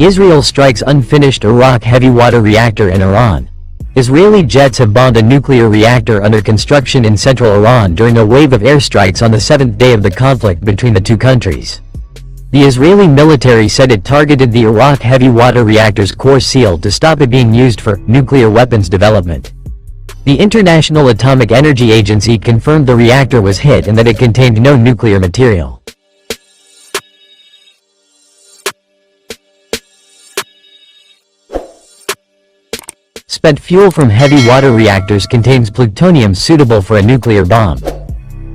Israel strikes unfinished Aeak heavy water reactor in Iran. Israeli jets have bombed a nuclear reactor under construction in central Iran during a wave of airstrikes on the seventh day of the conflict between the two countries. The Israeli military said it targeted the Aeak heavy water reactor's core seal to stop it being used for nuclear weapons development. The International Atomic Energy Agency confirmed the reactor was hit and that it contained no nuclear material. Spent fuel from heavy water reactors contains plutonium suitable for a nuclear bomb.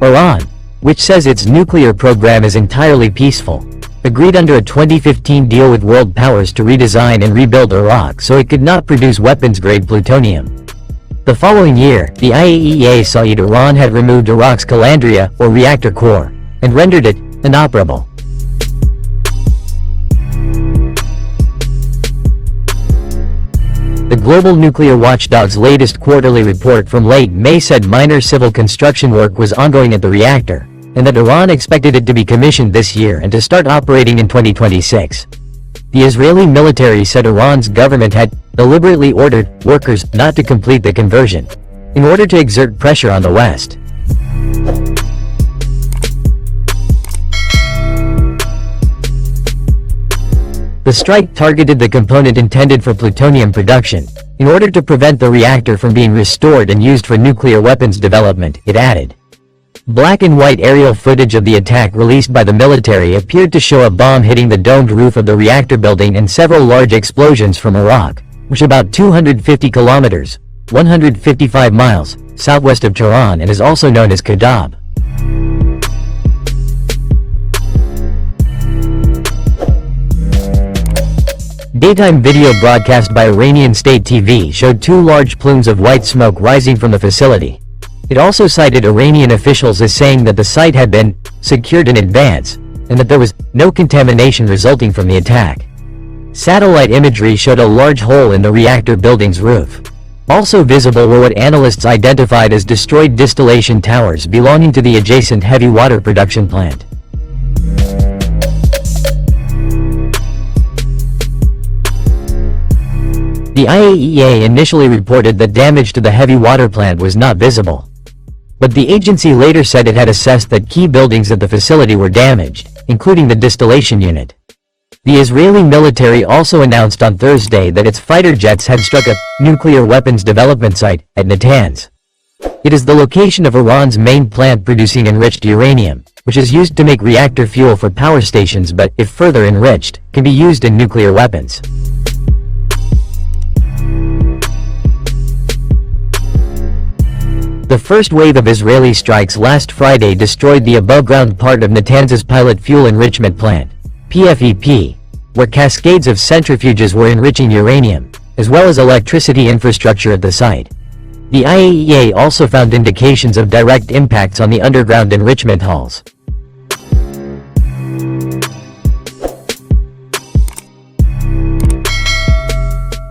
Iran, which says its nuclear program is entirely peaceful, agreed under a 2015 deal with world powers to redesign and rebuild Aeak so it could not produce weapons-grade plutonium. The following year, the IAEA said Iran had removed Aeak's calandria, or reactor core, and rendered it inoperable. The global nuclear watchdog's latest quarterly report from late May said minor civil construction work was ongoing at the reactor, and that Iran expected it to be commissioned this year and to start operating in 2026. The Israeli military said Iran's government had deliberately ordered workers not to complete the conversion, in order to exert pressure on the West. The strike targeted the component intended for plutonium production, in order to prevent the reactor from being restored and used for nuclear weapons development, it added. Black and white aerial footage of the attack released by the military appeared to show a bomb hitting the domed roof of the reactor building and several large explosions from Aeak, which is about 250 kilometers, 155 miles, southwest of Tehran and is also known as Kadab. Daytime video broadcast by Iranian state TV showed two large plumes of white smoke rising from the facility. It also cited Iranian officials as saying that the site had been secured in advance, and that there was no contamination resulting from the attack. Satellite imagery showed a large hole in the reactor building's roof. Also visible were what analysts identified as destroyed distillation towers belonging to the adjacent heavy water production plant. The IAEA initially reported that damage to the heavy water plant was not visible. But the agency later said it had assessed that key buildings at the facility were damaged, including the distillation unit. The Israeli military also announced on Thursday that its fighter jets had struck a nuclear weapons development site at Natanz. It is the location of Iran's main plant producing enriched uranium, which is used to make reactor fuel for power stations but, if further enriched, can be used in nuclear weapons. The first wave of Israeli strikes last Friday destroyed the above-ground part of Natanz's pilot fuel enrichment plant, PFEP, where cascades of centrifuges were enriching uranium, as well as electricity infrastructure at the site. The IAEA also found indications of direct impacts on the underground enrichment halls.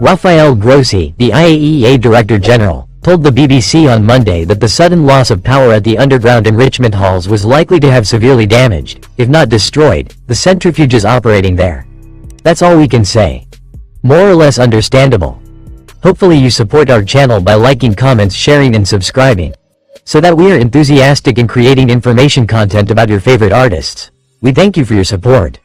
Rafael Grossi, the IAEA Director General, told the BBC on Monday that the sudden loss of power at the underground enrichment halls was likely to have severely damaged, if not destroyed, the centrifuges operating there. That's all we can say. More or less understandable. Hopefully you support our channel by liking, comments, sharing and subscribing, so that we are enthusiastic in creating information content about your favorite artists. We thank you for your support.